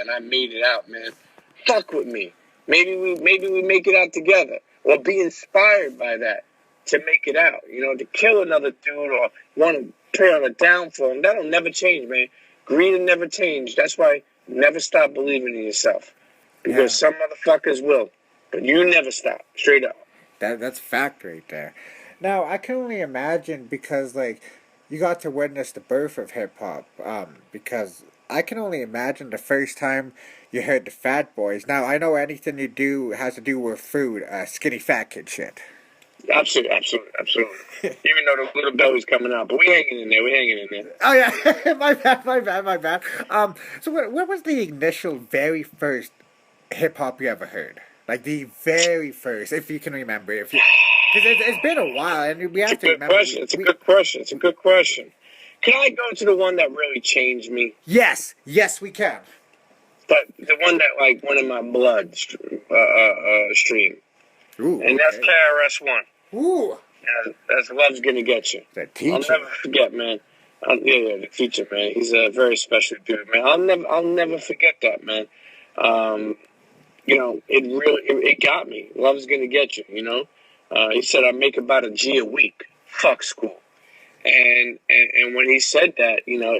and I made it out, man. Fuck with me. Maybe we make it out together, or be inspired by that to make it out. You know, to kill another dude or want to pray on a downfall, that'll never change, man. Greed will never change. That's why never stop believing in yourself, because some motherfuckers will, but you never stop. Straight up. That's fact right there. Now I can only imagine, because like you got to witness the birth of hip hop. Because I can only imagine the first time you heard the Fat Boys. Now I know anything you do has to do with food, skinny fat kid shit. Absolutely. Even though the little belly's coming out, but we hanging in there. Oh yeah, my bad. So what was the initial, very first hip hop you ever heard? Like the very first, if you can remember, because it's been a while, and we have to remember. It's a good question. Can I go to the one that really changed me? Yes, we can. But the one that like went in my blood stream. Ooh, and that's KRS-One. Ooh. That's Love's Gonna Get You. The teacher. I'll never forget, man. The teacher, man. He's a very special dude, man. I'll never forget that, man. You know, it got me. Love's Gonna Get You, you know. He said, I make about a G a week. Fuck school. And when he said that, you know,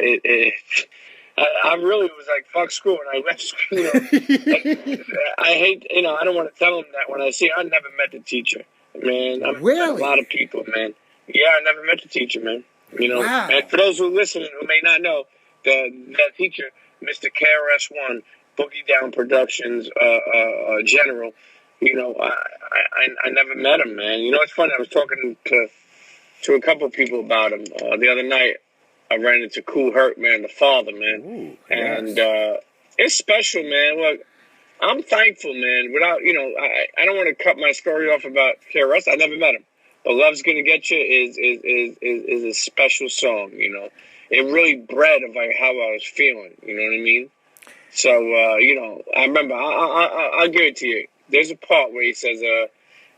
I really was like, fuck school, and I left school. You know, I hate, you know, I don't want to tell him that when I see. I never met the teacher, man. I met a lot of people, man. Yeah, I never met the teacher, man. You know, and for those who listen who may not know, that teacher, Mr. KRS-One, Boogie Down Productions General. You know, I never met him, man. You know, it's funny. I was talking to a couple of people about him the other night. I ran into Cool Herc, man, the father, man. Ooh, and it's special, man. Look, I'm thankful, man. Without, you know, I don't want to cut my story off about KRS. I never met him. But Love's Gonna Get You is a special song, you know. It really bred of like how I was feeling, you know what I mean? So, you know, I remember, I'll give it to you. There's a part where he says,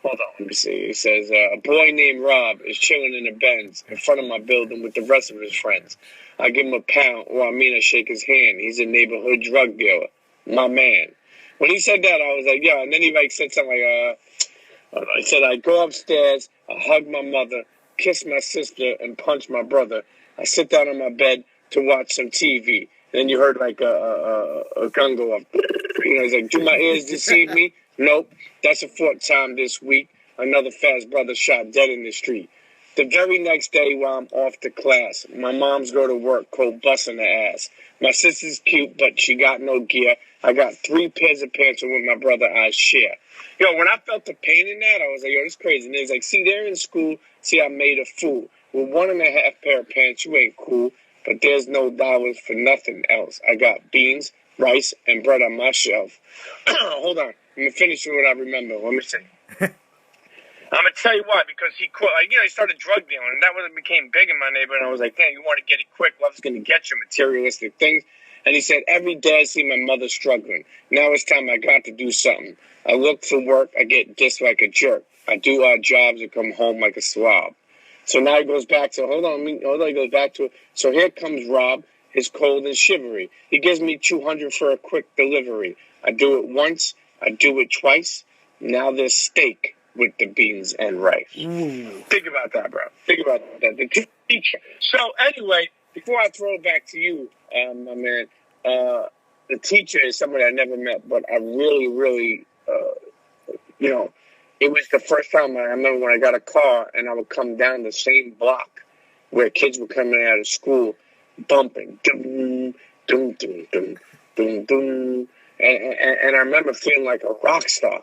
hold on, let me see. He says, a boy named Rob is chilling in a Benz in front of my building with the rest of his friends. I give him a pound, or I mean I shake his hand. He's a neighborhood drug dealer. My man. When he said that, I was like, yeah. And then he like said something like, I said, I go upstairs, I hug my mother, kiss my sister, and punch my brother. I sit down on my bed to watch some TV. Then you heard like a gun go off. You know, he's like, do my ears deceive me? Nope. That's the fourth time this week. Another fast brother shot dead in the street. The very next day while I'm off to class, my mom's go to work, cold busting her ass. My sister's cute, but she got no gear. I got 3 pairs of pants with my brother I share. Yo, when I felt the pain in that, I was like, yo, this is crazy. And he's like, see, they're in school. See, I made a fool. With 1.5 pair of pants, you ain't cool. But there's no dollars for nothing else. I got beans, rice, and bread on my shelf. Hold on. I'm going to finish with what I remember. Let me see. I'm going to tell you why. Because he quit. Like, you know, he started drug dealing. And that was, it became big in my neighborhood. And I was like, damn, you want to get it quick? Love's going to get you materialistic things. And he said, every day I see my mother struggling. Now it's time I got to do something. I look for work. I get dissed like a jerk. I do odd jobs and come home like a slob. So now he goes back to, he goes back to it. So here comes Rob, his cold and shivery. He gives me $200 for a quick delivery. I do it once, I do it twice. Now there's steak with the beans and rice. Think about that, bro. Think about that. The teacher. So anyway, before I throw it back to you, my man, the teacher is somebody I never met, but I really, really, you know, it was the first time I remember when I got a car and I would come down the same block where kids were coming out of school bumping. Dum, dum, dum, dum, dum, dum. And I remember feeling like a rock star.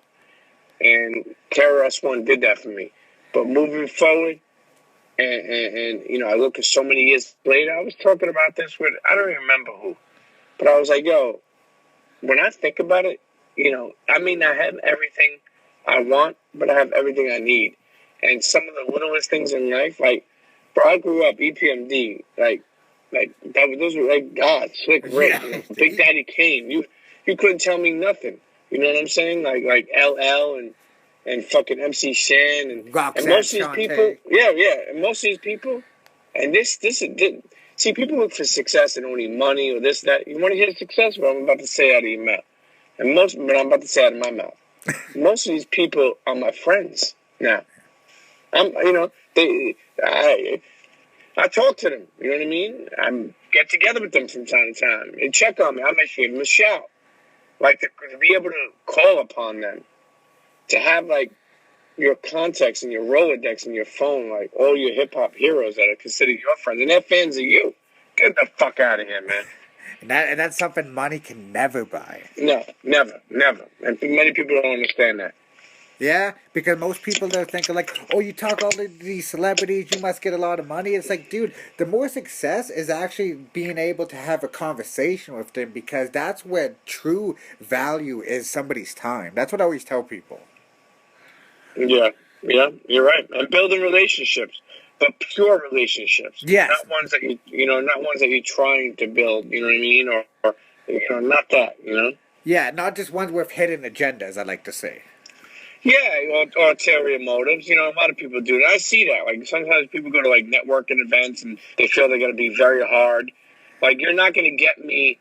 And KRS-One did that for me. But moving forward, and you know, I look at so many years later, I was talking about this with, I don't even remember who. But I was like, yo, when I think about it, you know, I may not have everything I want, but I have everything I need. And some of the littlest things in life, like, bro, I grew up EPMD, like that. Those were like God, Slick Rick, you know, Big Daddy Kane. You couldn't tell me nothing. You know what I'm saying? Like LL and fucking MC Shan and most of these people, and most of these people, and this See, people look for success and only money or this, that. You want to hear success? Well, I'm about to say out of your mouth. But I'm about to say out of my mouth. Most of these people are my friends now. I talk to them. You know what I mean? I get together with them from time to time and check on me. I might give them a shout. Like, to be able to call upon them. To have, like, your contacts and your Rolodex and your phone, like, all your hip-hop heroes that are considered your friends. And they're fans of you. Get the fuck out of here, man. And that's something money can never buy. No, never. And many people don't understand that. Yeah, because most people they're thinking like, oh, you talk all these celebrities, you must get a lot of money. It's like, dude, the more success is actually being able to have a conversation with them, because that's where true value is somebody's time. That's what I always tell people. Yeah, you're right. And building relationships, but pure relationships. Yes. Not ones that not ones that you're trying to build. You know what I mean? Or not that. You know. Yeah, not just ones with hidden agendas, I like to say. Yeah, or ulterior motives. You know, a lot of people do that. I see that. Like, sometimes people go to, like, networking events and they feel they're going to be very hard. Like, you're not going to get me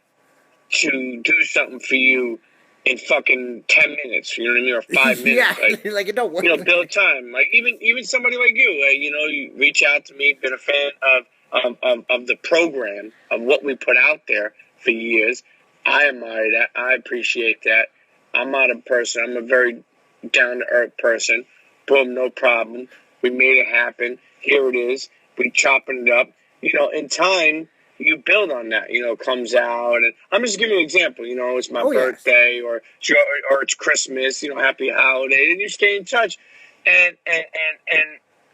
to do something for you in fucking 10 minutes, you know what I mean, or 5 minutes. Yeah, like it don't work. Build time. Like, even somebody like you, you reach out to me, been a fan of the program, of what we put out there for years. I admire that. I appreciate that. I'm not a person. I'm a very down-to-earth person. Boom, no problem. We made it happen. Here it is. We chopping it up. In time, you build on that. It comes out. And I'm just giving you an example. It's my birthday, or it's Christmas. Happy holiday, and you stay in touch. And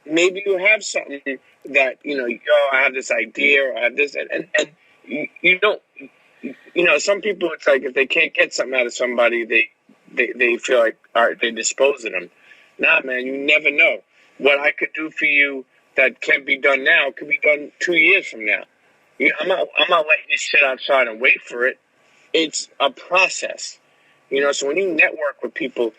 maybe you have something that I have this idea, or I have this, and you don't. Some people, it's like if they can't get something out of somebody, they feel like, all right, they dispose of them. Nah, man, you never know. What I could do for you that can't be done now could be done 2 years from now. I'm not letting you sit outside and wait for it. It's a process. So when you network with people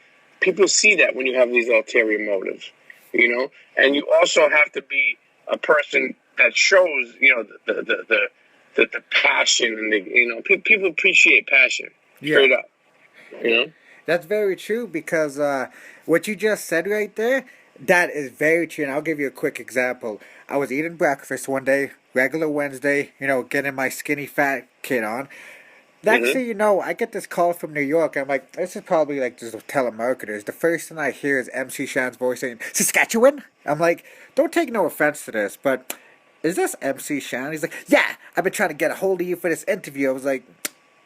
see that when you have these ulterior motives, and you also have to be a person that shows, the passion, and people appreciate passion. Straight up. That's very true, because what you just said right there, that is very true. And I'll give you a quick example. I was eating breakfast one day, regular Wednesday, getting my skinny fat kid on. Next thing you know, I get this call from New York. I'm like, this is probably like just telemarketers. The first thing I hear is MC Shan's voice saying, Saskatchewan? I'm like, don't take no offense to this, but is this MC Shan? He's like, yeah, I've been trying to get a hold of you for this interview. I was like,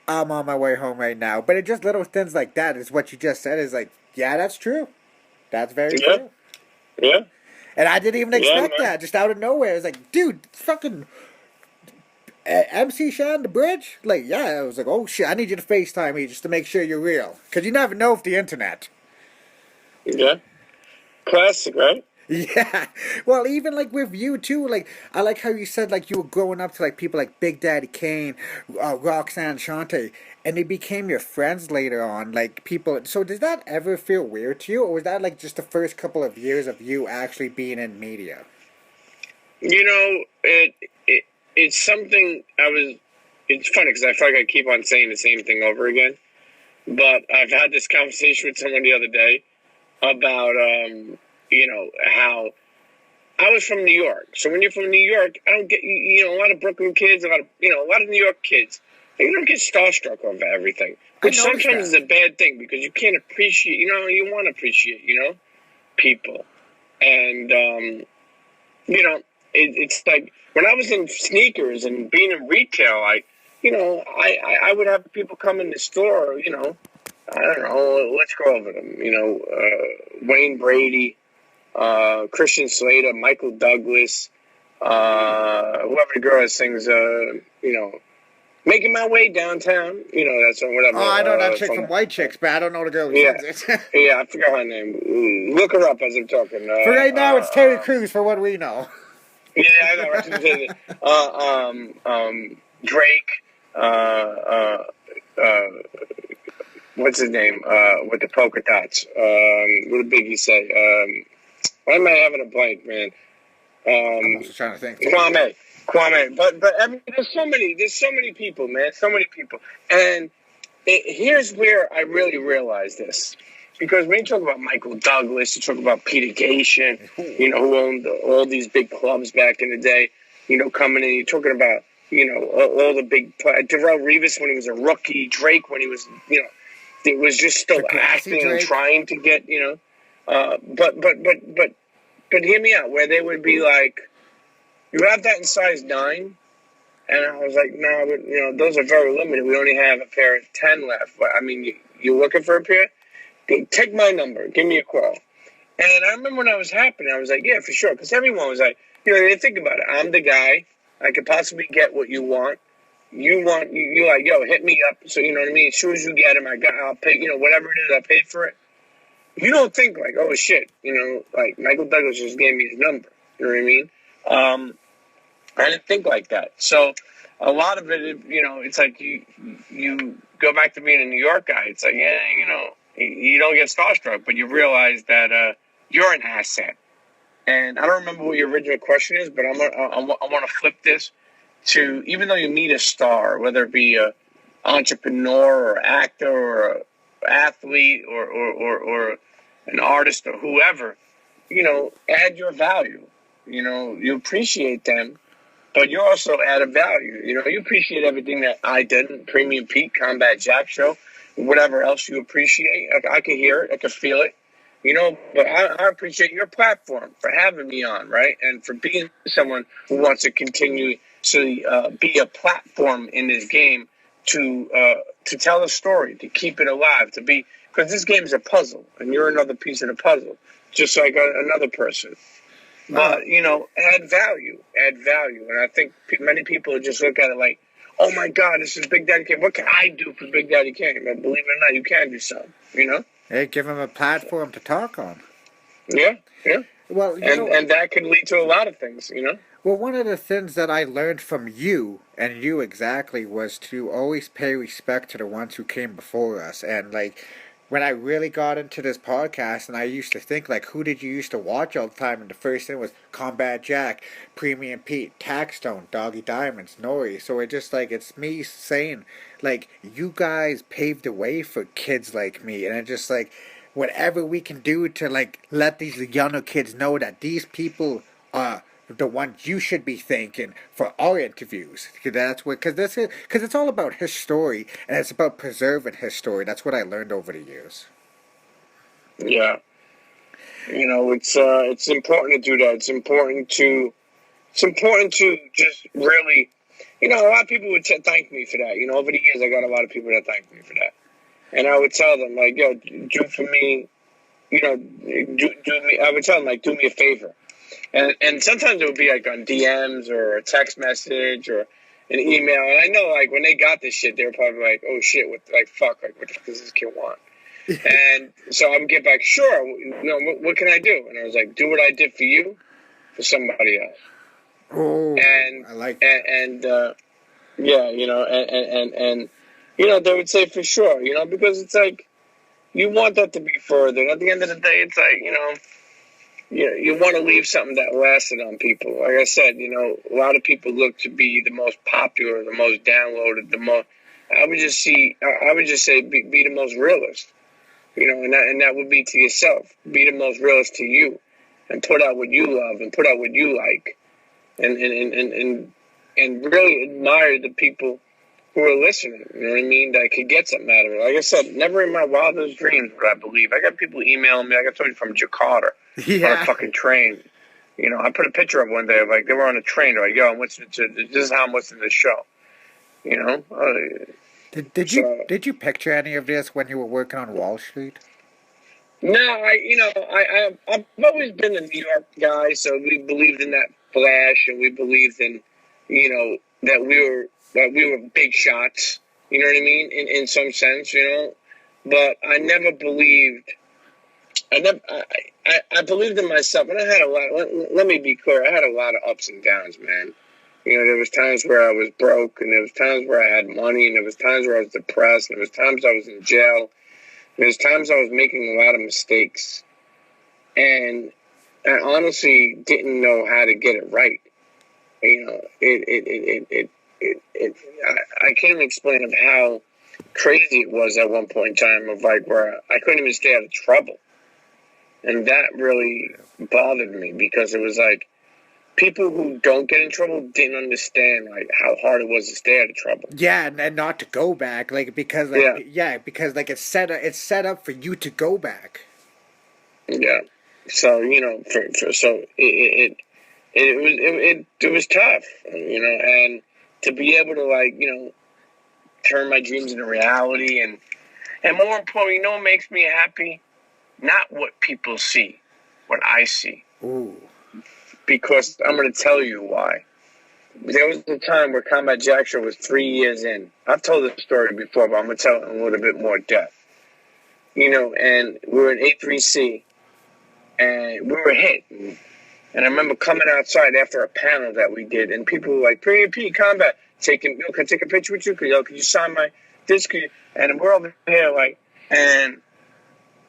I'm on my way home right now. But it just little things like that is what you just said is like, yeah, that's true. That's very true. Yeah. And I didn't even expect that. Just out of nowhere. It's like, dude, fucking MC Shan, the bridge? Like, yeah. I was like, oh shit, I need you to FaceTime me just to make sure you're real. Because you never know with the internet. Yeah. Classic, right? Yeah. Well, even like with you too, like I like how you said like you were growing up to like people like Big Daddy Kane, Roxanne Shante, and they became your friends later on, like people. So does that ever feel weird to you, or was that like just the first couple of years of you actually being in media? It's something it's funny because I feel like I keep on saying the same thing over again, but I've had this conversation with someone the other day about how I was from New York. So when you're from New York, I don't get, a lot of Brooklyn kids, a lot of New York kids, they don't get starstruck over everything. Which sometimes is a bad thing because you can't appreciate, you want to appreciate, people. And, it's like when I was in sneakers and being in retail, I would have people come in the store, I don't know, let's go over them, Wayne Brady, Christian Slater, Michael Douglas, whoever the girl that sings, Making My Way Downtown, that's whatever. Oh, I know that chick from White Chicks, but I don't know the girl who sings it. Yeah, I forgot her name. Look her up as I'm talking. For right now, it's Terry Crews, for what we know. Yeah, I know. Drake, what's his name? With the polka dots. What did Biggie say? Why am I having a blank, man? I'm also trying to think. Kwame. Kwame. But I mean, there's so many people, man, so many people, and here's where I really realized this. Because when you talk about Michael Douglas, you talk about Peter Gatien, who owned all these big clubs back in the day, coming in, you're talking about, all the big Darrell Revis when he was a rookie, Drake when he was, it was just still acting and trying to get, but hear me out, where they would be like, you have that in size 9? And I was like, no, but, those are very limited. We only have a pair of 10 left. But, I mean, you looking for a pair? Take my number. Give me a call. And I remember when I was happening, I was like, yeah, for sure. Because everyone was like, think about it. I'm the guy. I could possibly get what you want. You're like, yo, hit me up. So, you know what I mean? As soon as you get him, I'll pay, whatever it is, I paid for it. You don't think like, oh, shit, like Michael Douglas just gave me his number. You know what I mean? I didn't think like that. So a lot of it, it's like you go back to being a New York guy. It's like, yeah, you don't get starstruck, but you realize that you're an asset. And I don't remember what your original question is, but I want to flip this to, even though you meet a star, whether it be a entrepreneur or actor or a athlete or an artist or whoever, add your value. You appreciate them, but you also add a value. You appreciate everything that I did, Premium Pete, Combat Jack Show, whatever else you appreciate. I can hear it. I can feel it. But I appreciate your platform for having me on, right? And for being someone who wants to continue to be a platform in this game to tell a story, to keep it alive, because this game is a puzzle, and you're another piece of the puzzle, just like another person. But, add value. And I think many people just look at it like, oh, my God, this is Big Daddy Kane. What can I do for Big Daddy Kane? But believe it or not, you can do something, Hey, give him a platform to talk on. Yeah. Well, and that can lead to a lot of things, Well, one of the things that I learned from you, and you exactly, was to always pay respect to the ones who came before us. And, like, when I really got into this podcast, and I used to think, like, who did you used to watch all the time? And the first thing was Combat Jack, Premium Pete, TAXSTONE, Doggy Diamonds, Nori. So it just, like, it's me saying, like, you guys paved the way for kids like me. And it's just, like, whatever we can do to, like, let these younger kids know that these people are the ones you should be thanking for our interviews. Because it's all about his story, and it's about preserving his story. That's what I learned over the years. Yeah, it's important to do that. It's important to just really, a lot of people would thank me for that. Over the years, I got a lot of people that thank me for that, and I would tell them like, yo, do for me, do me. I would tell them like, do me a favor. And sometimes it would be like on DMs or a text message or an email. And I know like when they got this shit, they were probably like, oh shit, what the fuck does this kid want? And so I would get back, sure, what can I do? And I was like, do what I did for you, for somebody else. Oh, and I like that. And they would say for sure, because it's like, you want that to be further. And at the end of the day, it's like, you want to leave something that lasted on people. Like I said, a lot of people look to be the most popular, the most downloaded, the most. I would just say, be the most realist, and that would be to yourself. Be the most realist to you, and put out what you love and put out what you like, and really admire the people who are listening. You know what I mean? That could get something out of it. Like I said, never in my wildest dreams would I believe. I got people emailing me. Like I told you, from Jakarta. Yeah. On a fucking train. I put a picture up one day of like they were on a train. They're like, yo, I'm listening to this is how I'm listening to the show. Did you picture any of this when you were working on Wall Street? No, I've always been a New York guy, so we believed in that flash, and we believed in, that we were big shots. You know what I mean? In some sense, But I never believed. I believed in myself, and I had a lot. Let me be clear. I had a lot of ups and downs, man. There was times where I was broke, and there was times where I had money, and there was times where I was depressed, and there was times I was in jail. And there's times I was making a lot of mistakes, and I honestly didn't know how to get it right. you know, I can't even explain of how crazy it was at one point in time of like where I couldn't even stay out of trouble. And that really bothered me because it was like people who don't get in trouble didn't understand like how hard it was to stay out of trouble. Yeah, and not to go back, like because like because like it's set up for you to go back. Yeah. So you know, so it was tough, you know, and to be able to like you know turn my dreams into reality and more importantly, you know what makes me happy? Not what people see, what I see. Ooh. Because I'm going to tell you why. There was a time where Combat Jack Show was 3 years in. I've told this story before, but I'm going to tell it in a little bit more depth. You know, and we were in A3C, and we were hit. And I remember coming outside after a panel that we did, and people were like, Premium Pete, Combat, can I take a picture with you? Can you sign my disc? And we're over here, like, and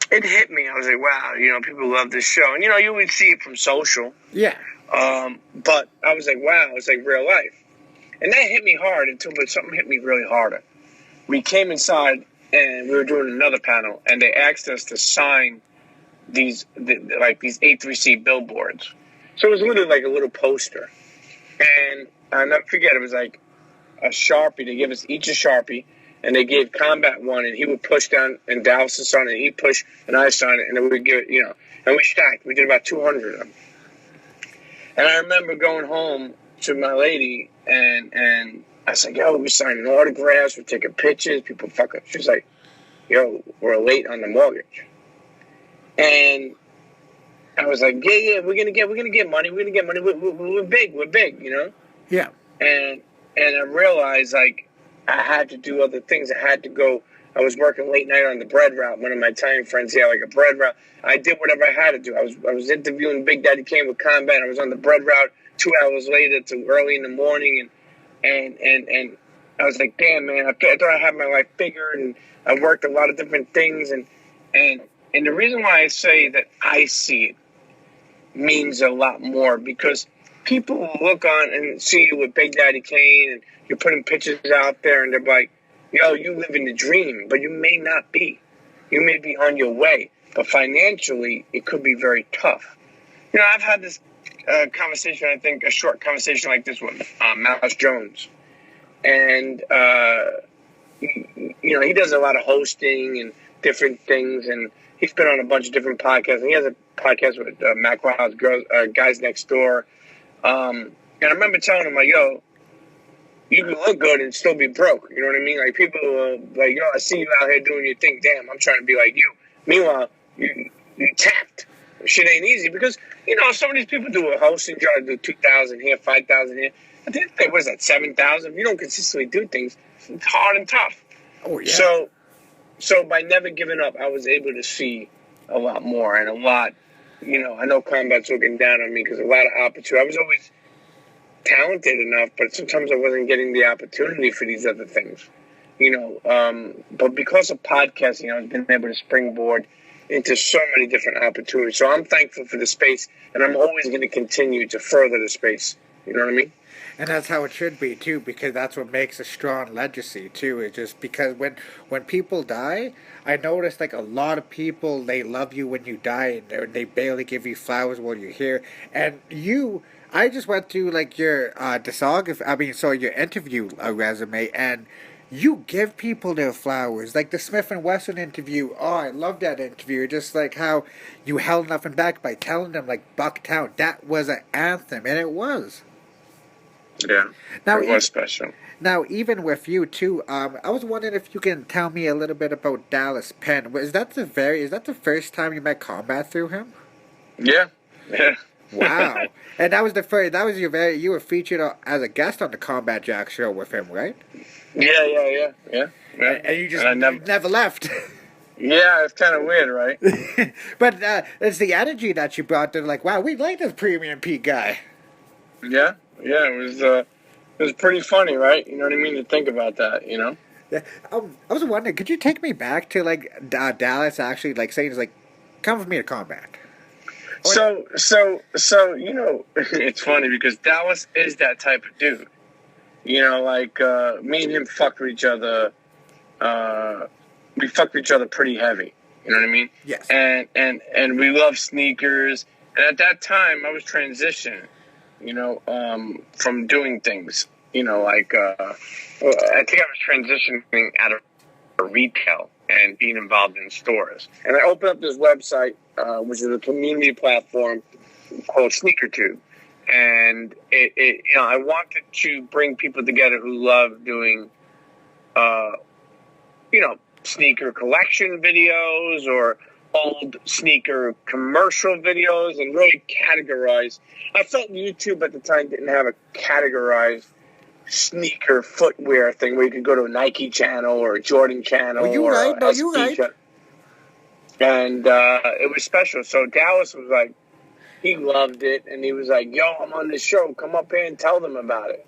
it hit me. I was like, wow, you know, people love this show. And, you know, you would see it from social. Yeah. But I was like, wow, it's like real life. And that hit me hard but something hit me really harder. We came inside and we were doing another panel and they asked us to sign these A3C billboards. So it was literally like a little poster. And I'll never forget, it was like a Sharpie. They gave us each a Sharpie. And they gave Combat one, and he would push down, and Dallas would sign it, and he'd push, and I signed it, and then we would give it, you know. And we stacked. We did about 200 of them. And I remember going home to my lady, and I was like, yo, we're signing autographs, we're taking pictures, people fucking. She's like, yo, we're late on the mortgage. And I was like, yeah, we're gonna get money, we're big, you know? Yeah. And I realized, like, I had to do other things. I had to go. I was working late night on the bread route. One of my Italian friends had like a bread route. I did whatever I had to do. I was interviewing Big Daddy Kane with Combat. I was on the bread route 2 hours later to early in the morning, and I was like, damn man, I thought I had my life figured, and I worked a lot of different things, and the reason why I say that I see it means a lot more because people will look on and see you with Big Daddy Kane and you're putting pictures out there and they're like, yo, you live in the dream, but you may not be. You may be on your way. But financially, it could be very tough. You know, I've had this conversation, I think, a short conversation like this with Mouse Jones. And, you know, he does a lot of hosting and different things. And he's been on a bunch of different podcasts. And he has a podcast with Mac Wild's Guys Next Door. And I remember telling him, like, yo, you can look good and still be broke. You know what I mean? Like, people like, yo, I see you out here doing your thing. Damn, I'm trying to be like you. Meanwhile, you tapped. Shit ain't easy because, you know, some of these people do a hosting job, do 2,000 here, 5,000 here. I think, what is that, 7,000? If you don't consistently do things, it's hard and tough. Oh, yeah. So by never giving up, I was able to see a lot more and a lot, you know, I know Combat's looking down on me because a lot of opportunity. I was always talented enough, but sometimes I wasn't getting the opportunity for these other things, you know. But because of podcasting, I've been able to springboard into so many different opportunities. So I'm thankful for the space, and I'm always going to continue to further the space. You know what I mean? And that's how it should be too, because that's what makes a strong legacy too. It's just because when people die, I notice like a lot of people, they love you when you die, and they barely give you flowers while you're here. And I just went through like your your interview resume, and you give people their flowers. Like the Smith and Wesson interview. Oh, I love that interview. Just like how you held nothing back by telling them like Bucktown. That was an anthem, and it was. Yeah, now, it was special. Now, even with you too, I was wondering if you can tell me a little bit about Dallas Penn. Is that the first time you met Combat through him? Yeah. Wow. And that was the first. That was you were featured as a guest on the Combat Jack show with him, right? Yeah. And you just never left. Yeah, it's kind of weird, right? But it's the energy that you brought. They're like, wow, we like this Premium Pete guy. Yeah, it was pretty funny, right? You know what I mean? To think about that, you know? Yeah. I was wondering, could you take me back to like Dallas actually like saying, like, come with me to Combat? So you know, it's funny because Dallas is that type of dude. You know, like me and him fucked with each other. We fucked with each other pretty heavy. You know what I mean? Yes. And we love sneakers. And at that time, I was transitioning. You know, from doing things. You know, like I think I was transitioning out of retail and being involved in stores. And I opened up this website, which is a community platform called SneakerTube. And it you know, I wanted to bring people together who love doing, you know, sneaker collection videos or old sneaker commercial videos and really categorize. I felt YouTube at the time didn't have a categorized sneaker footwear thing where you could go to a Nike channel or a Jordan channel You or right. a No, you SB right. channel. And it was special. So Dallas was like, he loved it. And he was like, yo, I'm on this show. Come up here and tell them about it.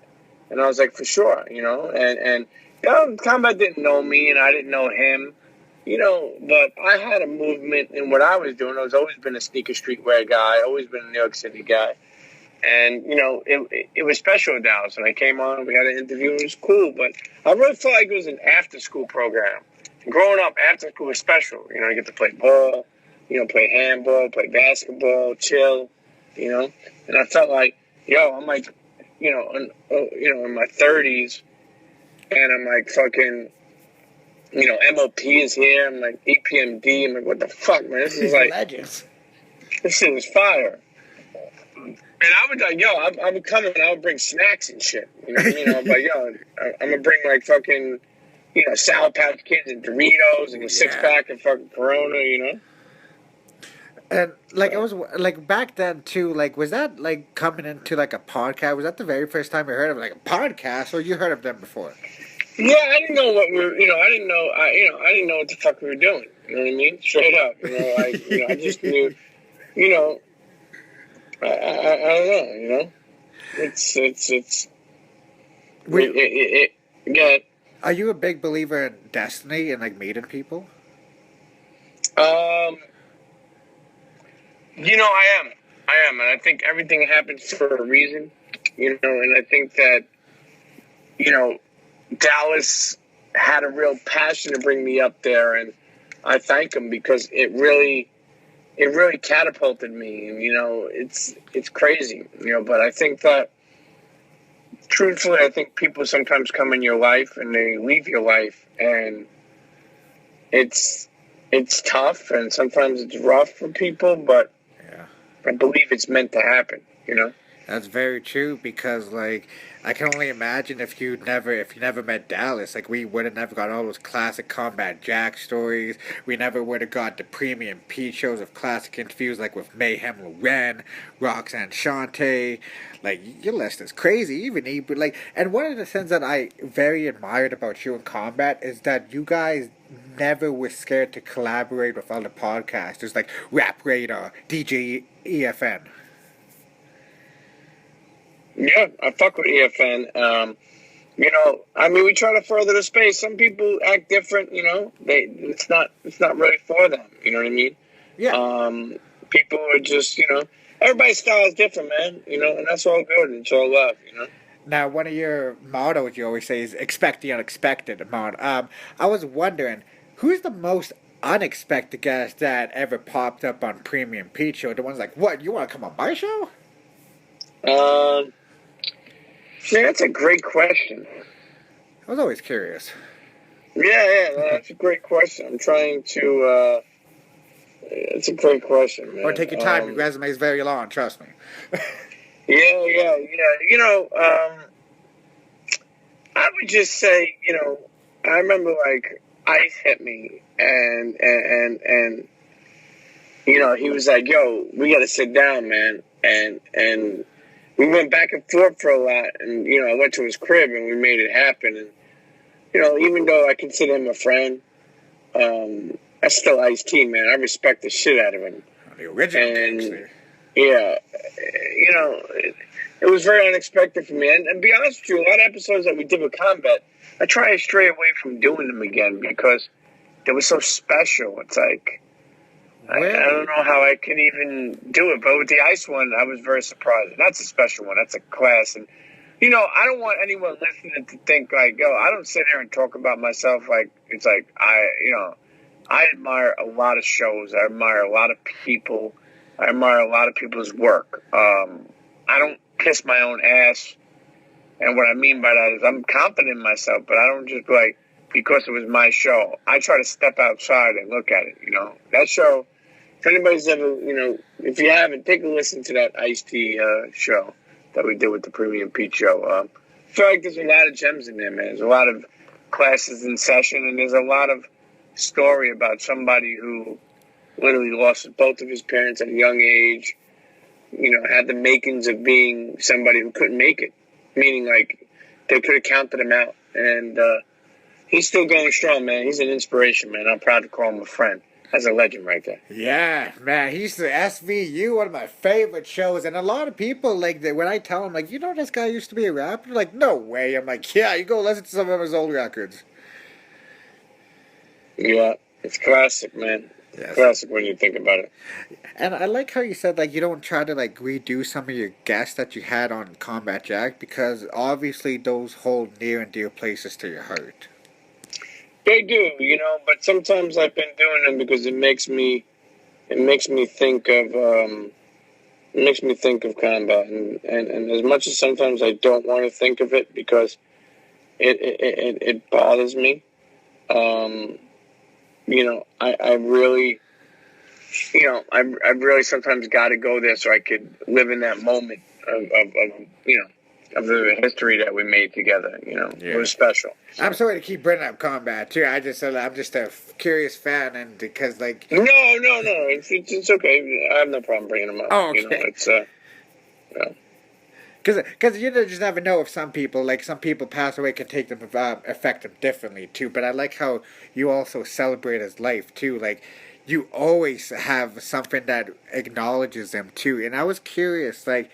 And I was like, for sure, you know. And you know, Combat didn't know me and I didn't know him. You know, but I had a movement in what I was doing. I was always been a sneaker streetwear guy, always been a New York City guy. And, you know, it was special in Dallas. And I came on, we had an interview, it was cool. But I really felt like it was an after-school program. And growing up, after school was special. You know, you get to play ball, you know, play handball, play basketball, chill, you know. And I felt like, yo, I'm like, you know, in my 30s, and I'm like fucking, you know, MOP is here. I'm like EPMD. I'm like, what the fuck, man? This is like, legends. this shit is fire. And I would like, yo, I would come and I would bring snacks and shit. You know what I mean? I'm like, yo, I'm gonna bring like fucking, you know, Sour Patch Kids and Doritos and a 6-pack of fucking Corona, you know. And like it was like back then too. Like was that like coming into like a podcast? Was that the very first time you heard of like a podcast, or you heard of them before? Yeah, I didn't know what we were. You know, I didn't know what the fuck we were doing. You know what I mean? Straight up. You know, like, you know, I just knew. You know, I don't know. You know, it's. Again. Are you a big believer in destiny and like meeting people? You know, I am, and I think everything happens for a reason. You know, and I think that, you know, Dallas had a real passion to bring me up there, and I thank him because it really catapulted me. And you know, it's crazy, you know. But I think that, truthfully, I think people sometimes come in your life and they leave your life, and it's tough, and sometimes it's rough for people. But yeah, I believe it's meant to happen. You know. That's very true because like I can only imagine if you never met Dallas, like we would have never got all those classic Combat Jack stories. We never would have got the Premium Pete shows of classic interviews like with Mayhem Loren, Roxanne Shante. Like your list is crazy, even Ebert. Like, and one of the things that I very admired about you in Combat is that you guys never were scared to collaborate with other podcasters like Rap Radar, DJ EFN. Yeah, I fuck with EFN. You know, I mean, we try to further the space. Some people act different. You know, it's not really for them. You know what I mean? Yeah. People are just, you know, everybody's style is different, man. You know, and that's all good. It's all love. You know. Now, one of your mottos you always say is "expect the unexpected." I was wondering, who's the most unexpected guest that ever popped up on Premium Pete Show? The one's like, "What? You want to come on my show?" Yeah, that's a great question. I was always curious. Yeah, that's a great question. I'm trying to. It's a great question, man. Or take your time. Your resume is very long. Trust me. Yeah. You know, I would just say, you know, I remember like Ice hit me, and you know, he was like, "Yo, we got to sit down, man," and we went back and forth for a lot, and you know, I went to his crib and we made it happen. And you know, even though I consider him a friend, that's still Ice-T, man. I respect the shit out of him. The original gangster. Yeah, you know, it was very unexpected for me. And to be honest with you, a lot of episodes that we did with Combat, I try to stray away from doing them again because they were so special. It's like, I don't know how I could even do it, but with the ice one, I was very surprised. That's a special one. That's a class, and you know, I don't want anyone listening to think like, yo, I don't sit here and talk about myself like it's like I admire a lot of shows. I admire a lot of people. I admire a lot of people's work. I don't kiss my own ass, and what I mean by that is I'm confident in myself, but I don't just like because it was my show. I try to step outside and look at it. You know, that show. If anybody's ever, you know, if you haven't, take a listen to that Ice-T show that we did with the Premium Pete show. I feel like there's a lot of gems in there, man. There's a lot of classes in session, and there's a lot of story about somebody who literally lost both of his parents at a young age, you know, had the makings of being somebody who couldn't make it, meaning like they could have counted him out. And he's still going strong, man. He's an inspiration, man. I'm proud to call him a friend. That's a legend right there. Yeah, man, he's the SVU, one of my favorite shows, and a lot of people, like, when I tell them, like, you know this guy used to be a rapper? They're like, no way. I'm like, yeah, you go listen to some of his old records. Yeah, it's classic, man. Yes. Classic when you think about it. And I like how you said, like, you don't try to, like, redo some of your guests that you had on Combat Jack, because obviously those hold near and dear places to your heart. They do, you know, but sometimes I've been doing them because it makes me think of combat, and as much as sometimes I don't want to think of it because it bothers me, you know, I really, you know, I really sometimes got to go there so I could live in that moment of you know, of the history that we made together, you know. Yeah. It was special. So. I'm sorry to keep bringing up combat too. I'm just a curious fan, and because like no, it's okay. I have no problem bringing them up. Oh, okay. You know, it's yeah. Because you just never know if some people pass away, can take them affect them differently too. But I like how you also celebrate his life too. Like you always have something that acknowledges him too. And I was curious, like.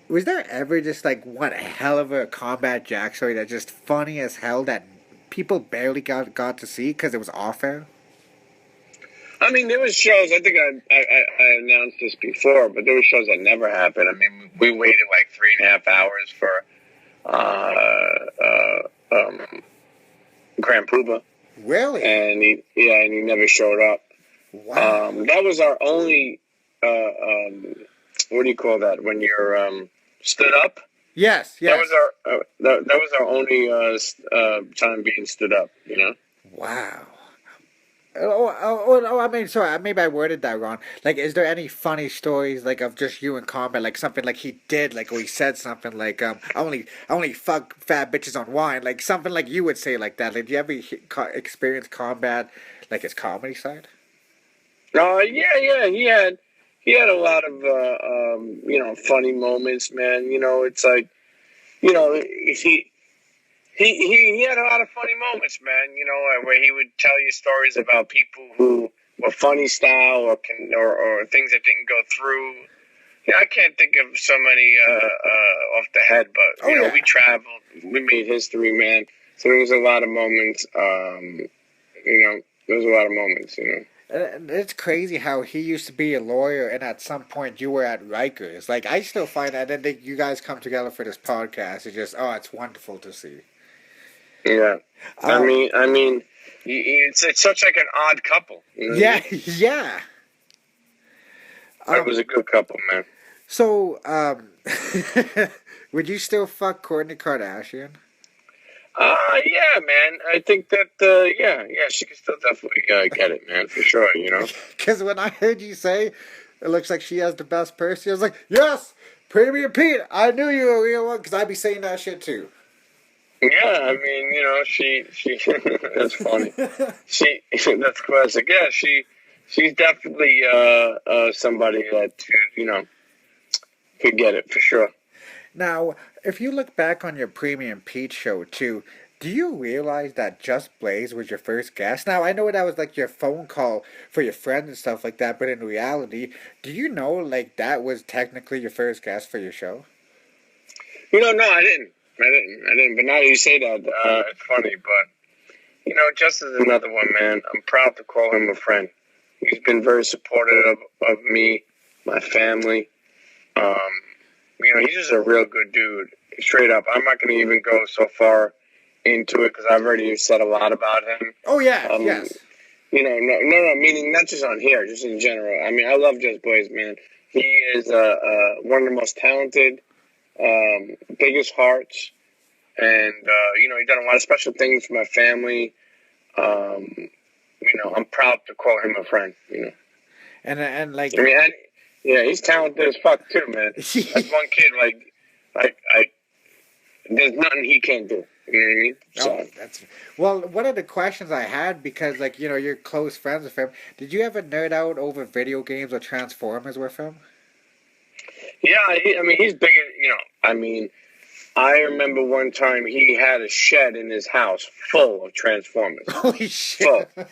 Was there ever just like one hell of a Combat Jack story that's just funny as hell that people barely got to see because it was off air? I mean, there was shows. I think I announced this before, but there were shows that never happened. I mean, we waited like 3.5 hours for Grand Poobah. Really? And he never showed up. Wow. That was our only. What do you call that when you're stood up? Yes. That was our only time being stood up. You know. Wow. Oh, I mean, sorry, maybe I worded that wrong. Like, is there any funny stories, like, of just you in combat, like, something like he did, like, or he said something like, I only fuck fat bitches on wine, like, something like you would say like that. Like, do you ever experience combat, like, his comedy side? Yeah, he had a lot of, you know, funny moments, man. You know, it's like, you know, He had a lot of funny moments, man. You know, where he would tell you stories about people who were funny style or things that didn't go through. Yeah, I can't think of so many off the head, but you know, we traveled, we made history, man. So there was a lot of moments. You know, there was a lot of moments. You know. It's crazy how he used to be a lawyer, and at some point you were at Rikers. Like, I still find that, and then you guys come together for this podcast. It's just, it's wonderful to see. Yeah, I mean, it's such like an odd couple. You know yeah, yeah. It was a good couple, man. So, would you still fuck Kourtney Kardashian? Yeah, man. I think that, yeah, she can still definitely get it, man, for sure, you know? Because when I heard you say, it looks like she has the best person, I was like, yes, Premium Pete, I knew you were a real one, because I'd be saying that shit too. Yeah, I mean, you know, she that's funny. That's classic. Yeah, she's definitely, somebody that, you know, could get it, for sure. Now, if you look back on your Premium Pete show, too, do you realize that Just Blaze was your first guest? Now, I know that was, like, your phone call for your friends and stuff like that, but in reality, do you know, like, that was technically your first guest for your show? You know, no, I didn't. But now that you say that, it's funny, but, you know, Just is another one, man. I'm proud to call him a friend. He's been very supportive of me, my family. He's just a real good dude. Straight up, I'm not going to even go so far into it because I've already said a lot about him. Oh yeah, yes. No, meaning not just on here, just in general. I mean, I love Just Blaze, man. He is one of the most talented, biggest hearts, and he's done a lot of special things for my family. I'm proud to call him a friend. And like, I mean, he's talented as fuck too, man. That's one kid. Like, there's nothing he can't do. You know what I mean? So. One of the questions I had, because you're close friends with him. Did you ever nerd out over video games or Transformers with him? Yeah, he's big. I remember one time he had a shed in his house full of Transformers. Holy shit! Full.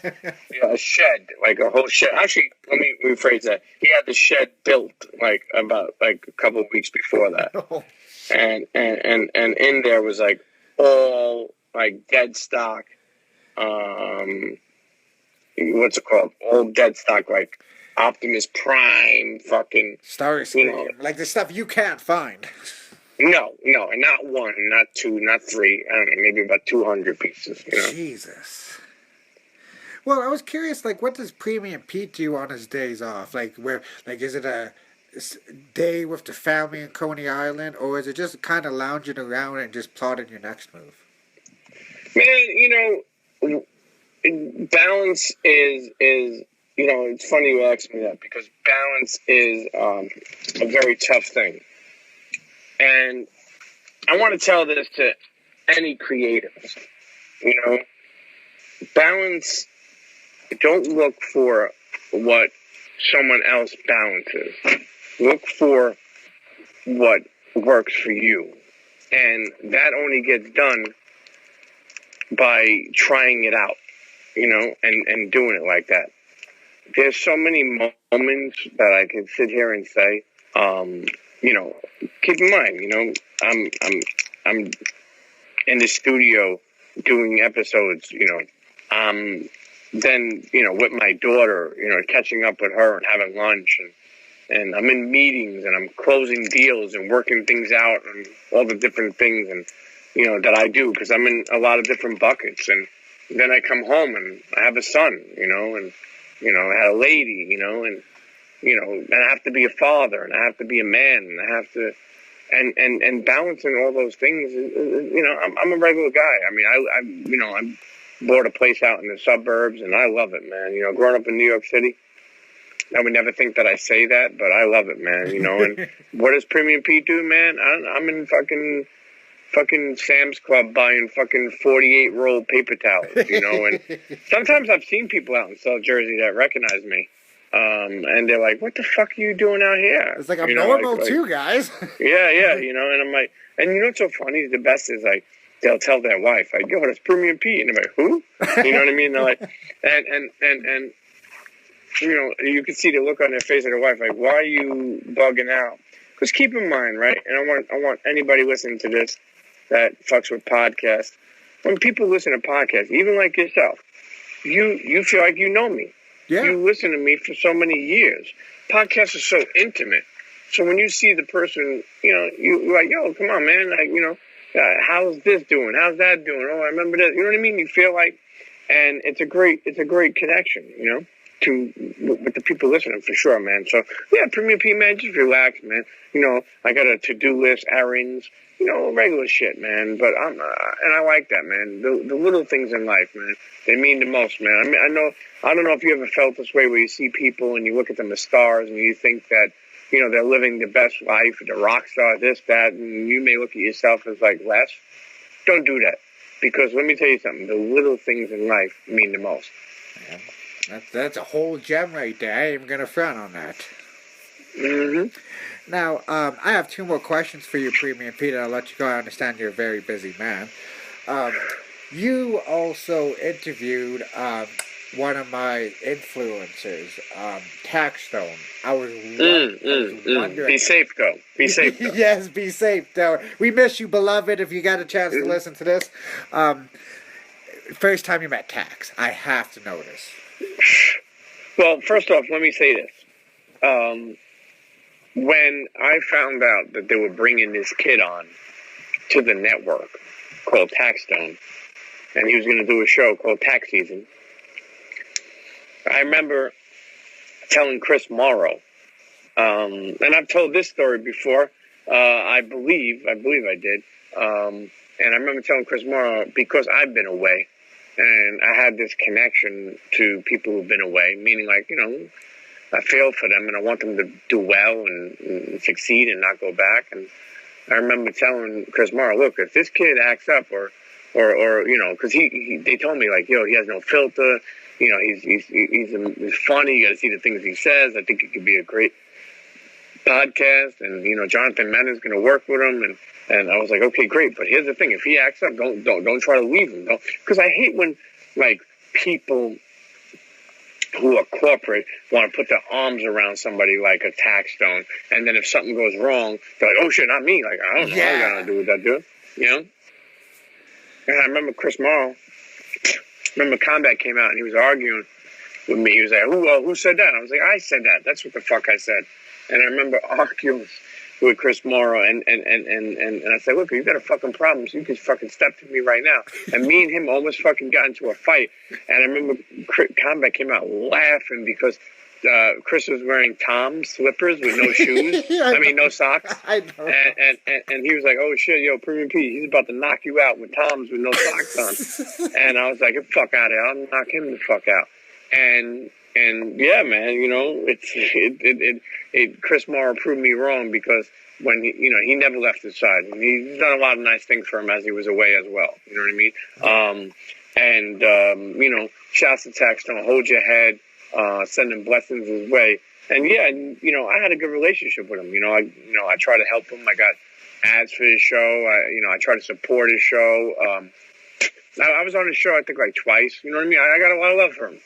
Yeah, a shed, like a whole shed. Actually, let me rephrase that. He had the shed built about a couple of weeks before that, and in there was all dead stock. What's it called? All dead stock, Optimus Prime, fucking Starscream, like the stuff you can't find. No, and not one, not two, not three. I don't know, maybe about 200 pieces. Jesus. Well, I was curious, what does Premium Pete do on his days off? Is it a day with the family in Coney Island, or is it just kind of lounging around and just plotting your next move? Man, balance is it's funny you ask me that, because balance is a very tough thing. And I want to tell this to any creatives. Balance, don't look for what someone else balances. Look for what works for you. And that only gets done by trying it out, and doing it like that. There's so many moments that I can sit here and say, keep in mind, I'm in the studio doing episodes, then, with my daughter, catching up with her and having lunch, and I'm in meetings and I'm closing deals and working things out and all the different things that I do, because I'm in a lot of different buckets. And then I come home and I have a son, and I had a lady, and I have to be a father, and I have to be a man, and I have to, and balancing all those things. I'm a regular guy. I mean, I bought a place out in the suburbs, and I love it, man. Growing up in New York City, I would never think that I say that, but I love it, man. And what does Premium Pete do, man? I'm in fucking Sam's Club buying fucking 48-roll paper towels, and sometimes I've seen people out in South Jersey that recognize me. And they're like, what the fuck are you doing out here? It's I'm normal too, guys. Yeah, and I'm like, and what's so funny, the best is they'll tell their wife, yo, that's Premium Pete, and I'm like, who? You know what I mean? They're like, and you can see the look on their face of their wife, why are you bugging out? Because keep in mind, right, and I want anybody listening to this that fucks with podcasts, when people listen to podcasts, even like yourself, you feel like you know me. Yeah. You listen to me for so many years. Podcasts are so intimate. So when you see the person, you're like, yo, come on, man. How's this doing? How's that doing? Oh, I remember that. You know what I mean? You feel like, and it's a great connection, with the people listening, for sure, man. So, yeah, Premium Pete, man, just relax, man. I got a to-do list, errands, regular shit, man. But and I like that, man. The little things in life, man, they mean the most, man. I mean, I don't know if you ever felt this way, where you see people and you look at them as stars and you think that, they're living the best life, the rock star, this, that, and you may look at yourself as less. Don't do that. Because let me tell you something, the little things in life mean the most. Yeah. That's a whole gem right there. I ain't even going to front on that. Mm-hmm. Now, I have two more questions for you, Premium Pete, and I'll let you go. I understand you're a very busy man. You also interviewed one of my influencers, TAXSTOne. I was wondering. Be safe, though. Be safe, though. Yes, be safe, though. We miss you, beloved, if you got a chance to listen to this. First time you met Tax, I have to know this. Well, first off, let me say this. When I found out that they were bringing this kid on to the network called TAXSTONE, and he was going to do a show called Tax Season, I remember telling Chris Morrow, and I've told this story before. I believe I did. And I remember telling Chris Morrow, because I've been away, and I had this connection to people who've been away, meaning like, I feel for them and I want them to do well and succeed and not go back. And I remember telling Chris Morrow, look, if this kid acts up or because they told me like, he has no filter, he's funny. You got to see the things he says. I think it could be a great podcast, and Jonathan Mena's going to work with him, and I was like, okay, great. But here's the thing: if he acts up, don't try to leave him, because I hate when like people who are corporate want to put their arms around somebody like a TAXSTONE, and then if something goes wrong, they're like, oh shit, not me. Like, I don't know what I got to do with that dude, And I remember Chris Morrow. Remember Combat came out and he was arguing with me. He was like, who said that? I was like, I said that. That's what the fuck I said. And I remember arguing with Chris Morrow, and I said, look, you got a fucking problem, so you can fucking step to me right now. And me and him almost fucking got into a fight. And I remember Combat came out laughing because Chris was wearing Tom's slippers with no shoes. No socks. I know. And he was like, oh shit, Premium Pete, he's about to knock you out with Tom's with no socks on. And I was like, get the fuck out of here. I'll knock him the fuck out. And yeah, man, Chris Morrow proved me wrong, because when he never left his side. He's done a lot of nice things for him as he was away as well. You know what I mean? Shouts to TAXSTONE, hold your head, sending blessings his way. And yeah, I had a good relationship with him. I try to help him. I got ads for his show. I try to support his show. I was on his show, I think, like twice. You know what I mean? I got a lot of love for him,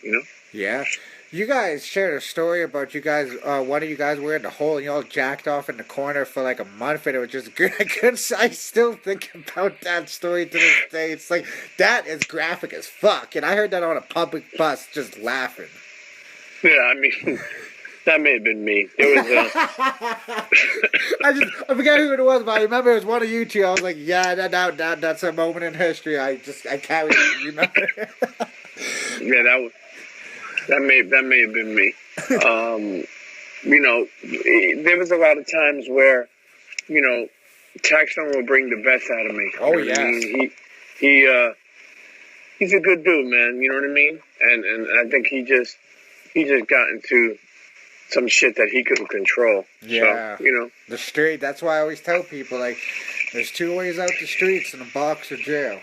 Yeah. You guys shared a story about one of you guys were in the hole and you all jacked off in the corner for like a month, and it was just good. I still think about that story to this day. It's like, that is graphic as fuck. And I heard that on a public bus just laughing. Yeah, that may have been me. It was. I forget who it was, but I remember it was one of you two. I was like, yeah, that's a moment in history. I carry it, remember? Yeah, that may have been me. There was a lot of times where, TAXSTONE will bring the best out of me. Oh yeah. I mean, he's a good dude, man. You know what I mean? And I think he just got into some shit that he couldn't control. Yeah. So, the street. That's why I always tell people, like, there's two ways out the streets: in a box or jail.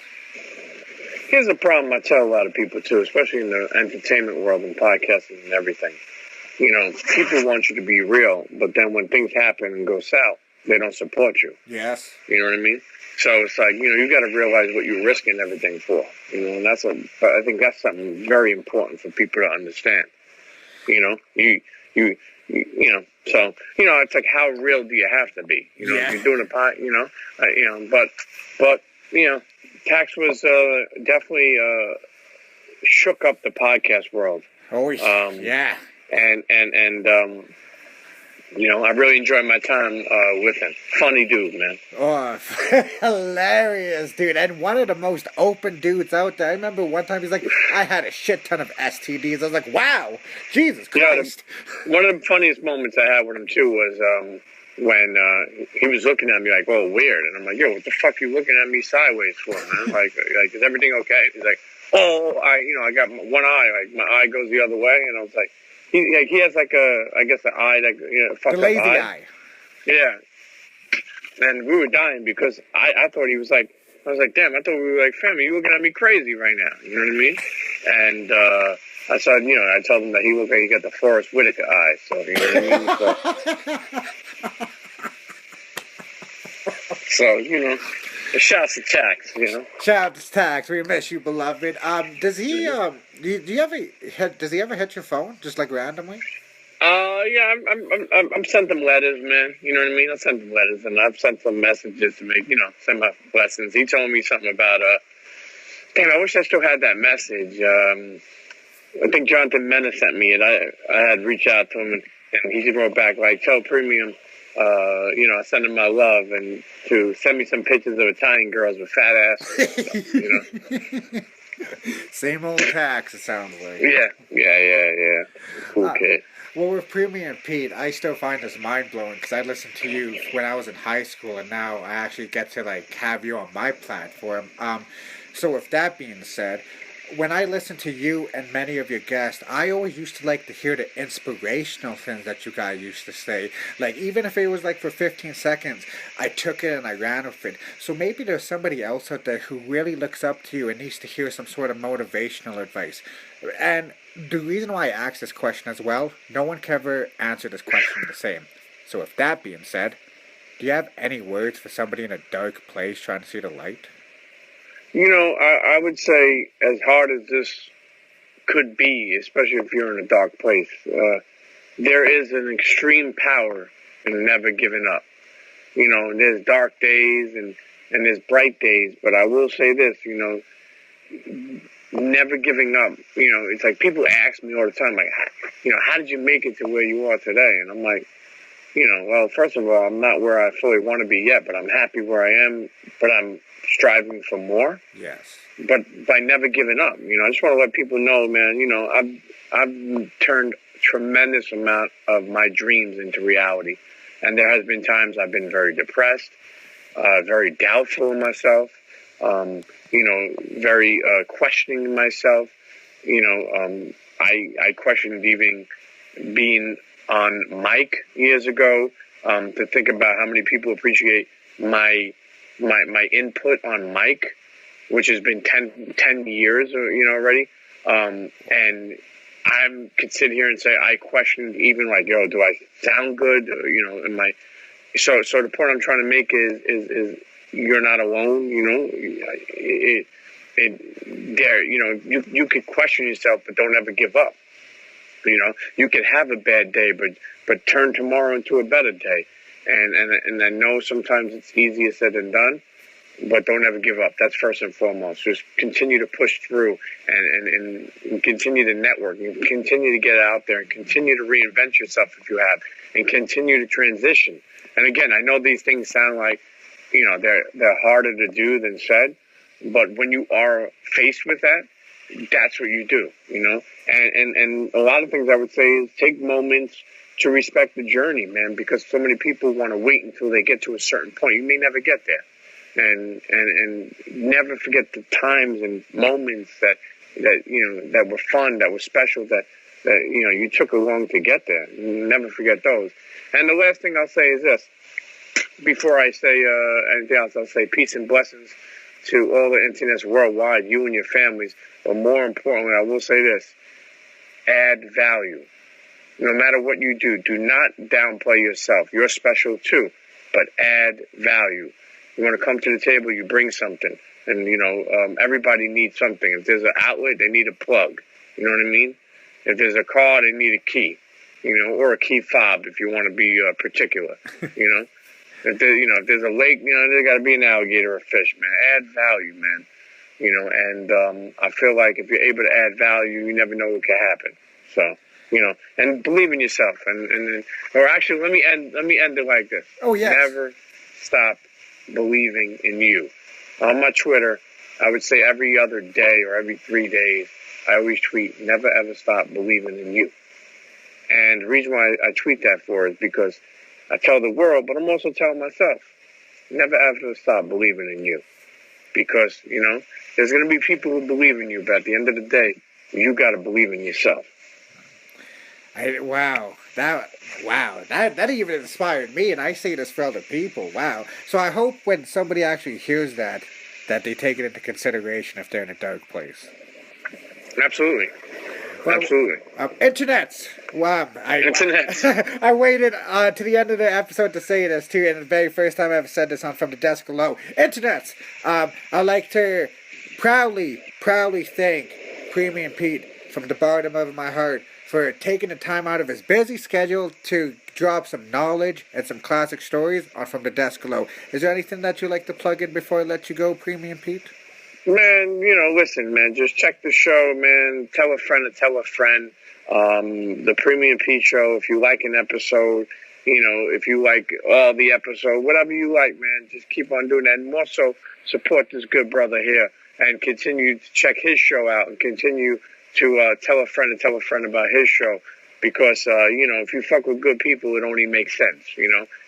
Here's a problem I tell a lot of people too, especially in the entertainment world and podcasting and everything. People want you to be real, but then when things happen and go south, they don't support you. Yes. You know what I mean? So it's like, you got to realize what you're risking everything for. And I think that's something very important for people to understand. So, it's like, how real do you have to be? If you're doing a pod, but Tax was definitely shook up the podcast world. Oh, yeah. And I really enjoyed my time with him. Funny dude, man. Oh, hilarious, dude. And one of the most open dudes out there. I remember one time he's like, I had a shit ton of STDs. I was like, wow, Jesus Christ. One of the funniest moments I had with him, too, was when he was looking at me like, oh, weird. And I'm like, yo, what the fuck you looking at me sideways for, man? Like, is everything okay? He's like, oh, I got one eye. Like, my eye goes the other way. And I was like, he has like an eye that, fucked the lazy up eye. Yeah. And we were dying because I thought he was like, I was like, damn, I thought we were like family. You looking at me crazy right now. You know what I mean? And I told him that he looked like he got the Forrest Whitaker eye. So, you know what I mean? So shouts to Tax, Shout out to Tax. We miss you, beloved. Does he does he ever hit your phone just like randomly? Yeah, I'm sent them letters, man. You know what I mean? I sent them letters, and I've sent some messages to make, send my blessings. He told me something about damn, I wish I still had that message. I think Jonathan Mena sent me it. I had reached out to him, and he wrote back like, "Tell Premium, I send him my love, and to send me some pictures of Italian girls with fat asses." Same old tax, it sounds like. Yeah. Cool kid. Well, with Premium Pete, I still find this mind blowing because I listened to you when I was in high school, and now I actually get to like have you on my platform. So with that being said, when I listen to you and many of your guests, I always used to like to hear the inspirational things that you guys used to say. Like, even if it was like for 15 seconds, I took it and I ran with it. So maybe there's somebody else out there who really looks up to you and needs to hear some sort of motivational advice. And the reason why I asked this question as well, no one can ever answer this question the same. So with that being said, do you have any words for somebody in a dark place trying to see the light? I would say, as hard as this could be, especially if you're in a dark place, there is an extreme power in never giving up. There's dark days and there's bright days, but I will say this, never giving up. It's like people ask me all the time, like, how did you make it to where you are today? And I'm like, well, first of all, I'm not where I fully want to be yet, but I'm happy where I am, but I'm striving for more. Yes. But by never giving up, I just want to let people know, man, I've turned a tremendous amount of my dreams into reality. And there has been times I've been very depressed, very doubtful of myself, very questioning myself. I questioned even being on mic years ago, to think about how many people appreciate my input on mic, which has been 10 years, already. And I could sit here and say I questioned even like, yo, do I sound good? Am I? So the point I'm trying to make is you're not alone. You could question yourself, but don't ever give up. You could have a bad day, but turn tomorrow into a better day. And I know sometimes it's easier said than done, but don't ever give up. That's first and foremost. Just continue to push through and continue to network and continue to get out there and continue to reinvent yourself if you have, and continue to transition. And again, I know these things sound like, they're harder to do than said, but when you are faced with that, that's what you do, and a lot of things I would say is take moments to respect the journey, man, because so many people want to wait until they get to a certain point. You may never get there, and never forget the times and moments that were fun, that were special, that you took along to get there. Never forget those. And the last thing I'll say is this: before I say anything else, I'll say peace and blessings to all the internets worldwide, you and your families. But more importantly, I will say this: add value. No matter what you do not downplay yourself. You're special too, but add value. You want to come to the table, you bring something. And, everybody needs something. If there's an outlet, they need a plug. You know what I mean? If there's a car, they need a key, or a key fob if you want to be particular, If there's a lake, there got to be an alligator or a fish, man. Add value, man. And I feel like if you're able to add value, you never know what can happen. So, and believe in yourself. Or actually, let me end it like this. Oh, yes. Never stop believing in you. On my Twitter, I would say every other day or every 3 days, I always tweet, never ever stop believing in you. And the reason why I tweet that for is because I tell the world, but I'm also telling myself, never ever stop believing in you. Because, there's going to be people who believe in you, but at the end of the day, you got to believe in yourself. That even inspired me, and I say this for other people. Wow. So I hope when somebody actually hears that they take it into consideration if they're in a dark place. Absolutely. Well, absolutely. Internets. Wow. Internets. I waited to the end of the episode to say this too, and the very first time I ever said this on From the Desk Below. Internets. I'd like to proudly thank Premium Pete from the bottom of my heart for taking the time out of his busy schedule to drop some knowledge and some classic stories on From the Desk Below. Is there anything that you'd like to plug in before I let you go, Premium Pete? Man, listen, man, just check the show, man. Tell a friend to tell a friend. The Premium Pete Show, if you like an episode, if you like the episode, whatever you like, man, just keep on doing that. And more so, support this good brother here and continue to check his show out and continue to tell a friend and tell a friend about his show. Because, if you fuck with good people, it only makes sense,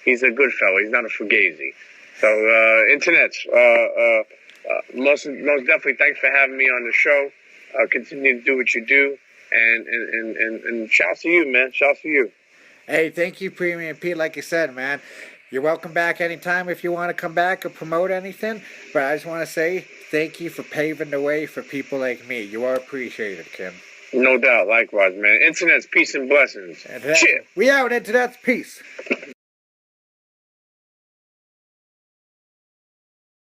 He's a good fellow. He's not a fugazi. So, internets, most definitely, thanks for having me on the show. Continue to do what you do, and shouts to you, man. Shouts to you. Hey, thank you, Premium Pete. Like you said, man, you're welcome back anytime if you want to come back or promote anything. But I just want to say thank you for paving the way for people like me. You are appreciated, Kim. No doubt. Likewise, man. Internet's peace and blessings. We out, Internet's peace.